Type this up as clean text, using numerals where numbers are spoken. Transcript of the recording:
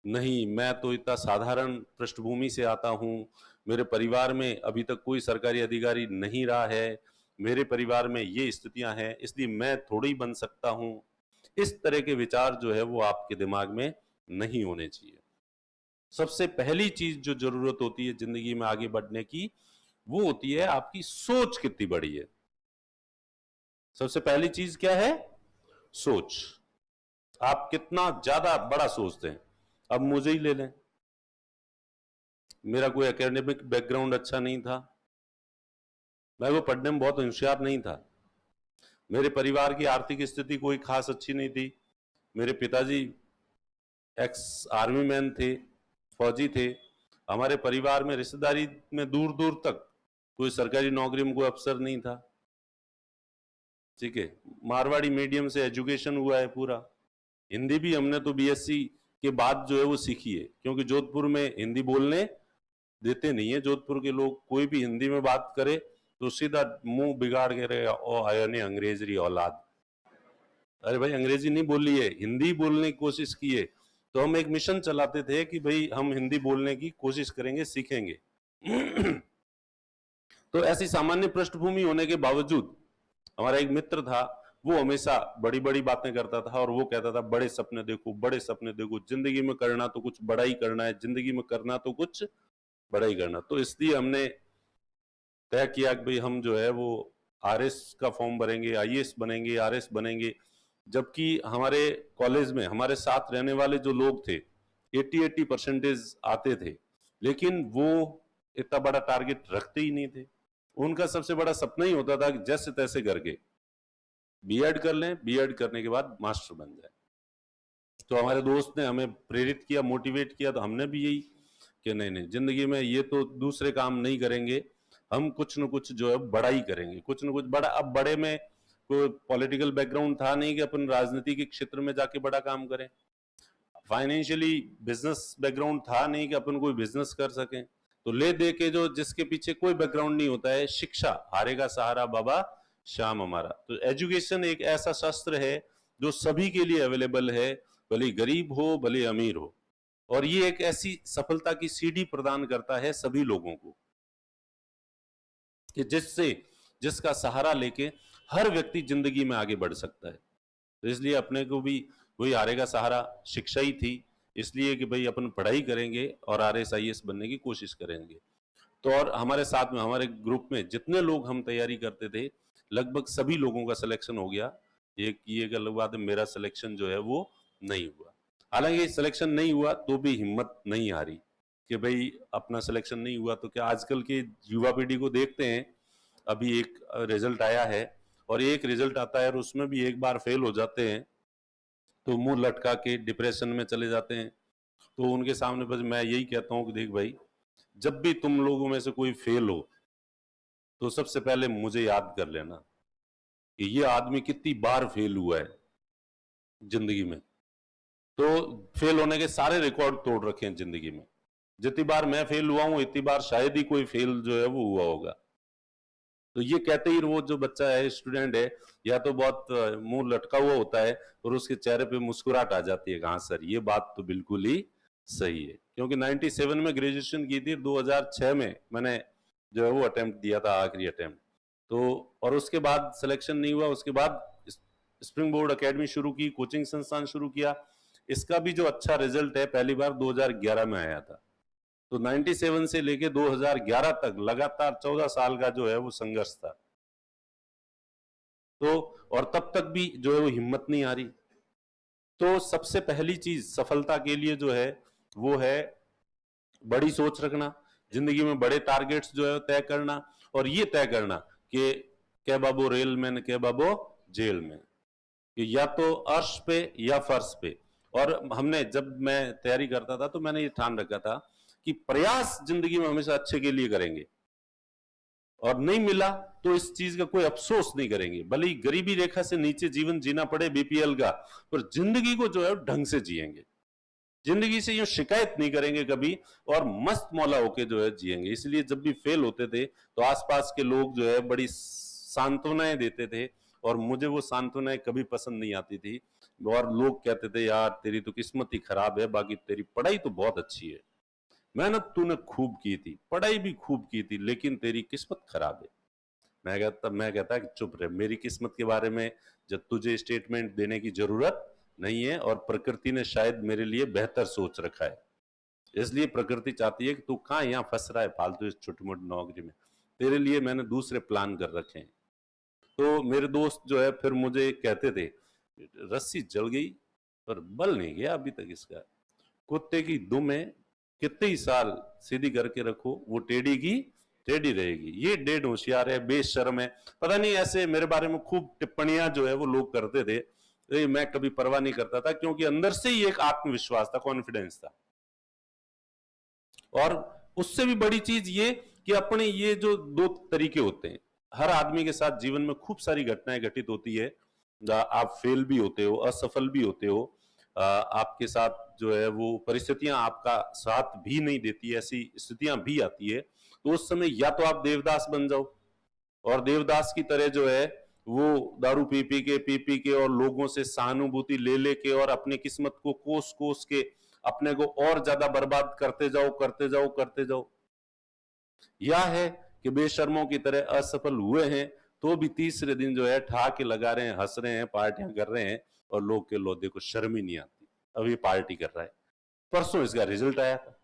नहीं, मैं तो इतना साधारण पृष्ठभूमि से आता हूँ, मेरे परिवार में अभी तक कोई सरकारी अधिकारी नहीं रहा है, मेरे परिवार में ये स्थितियाँ हैं, इसलिए मैं थोड़ी ही बन सकता हूँ। इस तरह के विचार जो है वो आपके दिमाग में नहीं होने चाहिए। सबसे पहली चीज़ जो ज़रूरत होती है ज़िंदगी में आगे बढ़ने की, वो होती है आपकी सोच कितनी बड़ी है। सबसे पहली चीज़ क्या है? सोच। आप कितना ज़्यादा बड़ा सोचते हैं। अब मुझे ही ले लें, मेरा कोई एकेडमिक बैकग्राउंड अच्छा नहीं था, मैं वो पढ़ने में बहुत होशियार नहीं था, मेरे परिवार की आर्थिक स्थिति कोई खास अच्छी नहीं थी, मेरे पिताजी एक्स आर्मी मैन थे, फौजी थे, हमारे परिवार में रिश्तेदारी में दूर दूर तक कोई सरकारी नौकरी में कोई अफसर नहीं था। ठीक है, मारवाड़ी मीडियम से एजुकेशन हुआ है पूरा, हिंदी भी हमने तो बीएससी के बाद जो है वो सीखी है, क्योंकि जोधपुर में हिंदी बोलने देते नहीं है। जोधपुर के लोग कोई भी हिंदी में बात करे तो सीधा मुंह बिगाड़ के रहेगा, ओ आयो ने अंग्रेजी औलाद। अरे भाई, अंग्रेजी नहीं बोली है, हिंदी बोलने की कोशिश की है। तो हम एक मिशन चलाते थे कि भाई हम हिंदी बोलने की कोशिश करेंगे, सीखेंगे। तो ऐसी सामान्य पृष्ठभूमि होने के बावजूद हमारा एक मित्र था, वो हमेशा बड़ी बड़ी बातें करता था और वो कहता था बड़े सपने देखो, बड़े सपने देखो, जिंदगी में करना तो कुछ बड़ा ही करना है, जिंदगी में करना तो कुछ बड़ा ही करना। तो इसलिए हमने तय किया कि भाई हम जो है वो आरएस का फॉर्म भरेंगे, आईएएस बनेंगे, आरएस बनेंगे। जबकि हमारे कॉलेज में हमारे साथ रहने वाले जो लोग थे 80-80 परसेंटेज आते थे, लेकिन वो इतना बड़ा टारगेट रखते ही नहीं थे। उनका सबसे बड़ा सपना ही होता था कि जैसे तैसे करके बीएड कर लें, बीएड करने के बाद मास्टर बन जाए। तो हमारे दोस्त ने हमें प्रेरित किया, मोटिवेट किया, तो हमने भी यही कि नहीं नहीं, जिंदगी में ये तो दूसरे काम नहीं करेंगे, हम कुछ न कुछ जो है बड़ा ही करेंगे, कुछ न कुछ बड़ा। अब बड़े में कोई पॉलिटिकल बैकग्राउंड था नहीं कि अपन राजनीति के क्षेत्र में जाके बड़ा काम करें, फाइनेंशियली बिजनेस बैकग्राउंड था नहीं कि अपन कोई बिजनेस कर सकें। तो ले दे के जो जिसके पीछे कोई बैकग्राउंड नहीं होता है, शिक्षा हारेगा सहारा बाबा श्याम हमारा। तो एजुकेशन एक ऐसा शस्त्र है जो सभी के लिए अवेलेबल है, भले गरीब हो भले अमीर हो, और ये एक ऐसी सफलता की सीढ़ी प्रदान करता है सभी लोगों को कि जिसका सहारा लेके हर व्यक्ति जिंदगी में आगे बढ़ सकता है। तो इसलिए अपने को भी वही हारेगा सहारा शिक्षा ही थी, इसलिए कि भाई अपन पढ़ाई करेंगे और आरएस आईएएस बनने की कोशिश करेंगे। तो और हमारे साथ में हमारे ग्रुप में जितने लोग हम तैयारी करते थे, लगभग सभी लोगों का सिलेक्शन हो गया। एक ये अलग बात है, मेरा सिलेक्शन जो है वो नहीं हुआ। हालांकि सिलेक्शन नहीं हुआ तो भी हिम्मत नहीं हारी कि भाई अपना सिलेक्शन नहीं हुआ तो क्या। आजकल के युवा पीढ़ी को देखते हैं, अभी एक रिजल्ट आया है और एक रिजल्ट आता है और उसमें भी एक बार फेल हो जाते हैं तो मुंह लटका के डिप्रेशन में चले जाते हैं। तो उनके सामने बस मैं यही कहता हूँ कि देख भाई, जब भी तुम लोगों में से कोई फेल हो तो सबसे पहले मुझे याद कर लेना कि ये आदमी कितनी बार फेल हुआ है जिंदगी में। तो फेल होने के सारे रिकॉर्ड तोड़ रखे हैं जिंदगी में, जितनी बार मैं फेल हुआ हूं इतनी बार शायद ही कोई फेल जो है वो हुआ होगा। तो ये कहते ही वो जो बच्चा है, स्टूडेंट है, या तो बहुत मुंह लटका हुआ होता है और उसके चेहरे पे मुस्कुराहट आ जाती है, हाँ सर ये बात तो बिल्कुल ही सही है। क्योंकि 97 में ग्रेजुएशन की थी, 2006 में मैंने जो है वो अटेम्प्ट दिया था, आखिरी अटेम्प्ट। तो और उसके बाद सिलेक्शन नहीं हुआ, उसके बाद स्प्रिंग बोर्ड एकेडमी शुरू की, कोचिंग संस्थान शुरू किया। इसका भी जो अच्छा रिजल्ट है पहली बार 2011 में आया था। तो 97 से लेके 2011 तक लगातार 14 साल का जो है वो संघर्ष था। तो और तब तक भी जो है वो हिम्मत नहीं आ रही। तो सबसे पहली चीज सफलता के लिए जो है वो है बड़ी सोच रखना, जिंदगी में बड़े टारगेट्स जो है तय करना, और ये तय करना कि क्या बाबू रेल में न क्या बाबू जेल में, कि या तो अर्श पे या फर्श पे। और हमने जब मैं तैयारी करता था तो मैंने ये ठान रखा था कि प्रयास जिंदगी में हमेशा अच्छे के लिए करेंगे, और नहीं मिला तो इस चीज का कोई अफसोस नहीं करेंगे, भले ही गरीबी रेखा से नीचे जीवन जीना पड़े बीपीएल का, पर जिंदगी को जो है ढंग से जिएंगे, जिंदगी से यूं शिकायत नहीं करेंगे कभी, और मस्त मौला होके जो है जिएंगे। इसलिए जब भी फेल होते थे तो आसपास के लोग जो है बड़ी सांत्वनाएं देते थे, और मुझे वो सांत्वनाएं कभी पसंद नहीं आती थी। और लोग कहते थे यार तेरी तो किस्मत ही खराब है, बाकी तेरी पढ़ाई तो बहुत अच्छी है, मेहनत तूने खूब की थी, पढ़ाई भी खूब की थी, लेकिन तेरी किस्मत खराब है। मैं कहता कि चुप रहे, मेरी किस्मत के बारे में जब तुझे स्टेटमेंट देने की जरूरत नहीं है, और प्रकृति ने शायद मेरे लिए बेहतर सोच रखा है। इसलिए प्रकृति चाहती है कि तू कहाँ यहाँ फंस रहा है फालतू इस छोटी मोटी नौकरी में, तेरे लिए मैंने दूसरे प्लान कर रखे हैं। तो मेरे दोस्त जो है फिर मुझे कहते थे, रस्सी जल गई पर बल नहीं गया अभी तक इसका, कुत्ते की दुम है, कितने ही साल सीधी करके रखो वो टेढ़ी की टेढ़ी रहेगी। ये डेढ़ होशियार है, बेशर्म है, पता नहीं ऐसे मेरे बारे में खूब टिप्पणियां जो है वो लोग करते थे। मैं कभी परवाह नहीं करता था, क्योंकि अंदर से ही एक आत्मविश्वास था, कॉन्फिडेंस था। और उससे भी बड़ी चीज ये कि अपने ये जो दो तरीके होते हैं, हर आदमी के साथ जीवन में खूब सारी घटनाएं घटित होती है, आप फेल भी होते हो, असफल भी होते हो, आपके साथ जो है वो परिस्थितियां आपका साथ भी नहीं देती, ऐसी स्थितियां भी आती है। तो उस समय या तो आप देवदास बन जाओ, और देवदास की तरह जो है वो दारू पी पी के और लोगों से सहानुभूति ले लेके और अपनी किस्मत को कोस कोस के अपने को और ज्यादा बर्बाद करते जाओ करते जाओ करते जाओ। या है कि बेशर्मों की तरह असफल हुए हैं तो भी तीसरे दिन जो है ठहाके लगा रहे हैं, हंस रहे हैं, पार्टियां कर रहे हैं, और लोग के लोधे को शर्म ही नहीं आती, अब ये पार्टी कर रहा है। परसों इसका रिजल्ट आया था,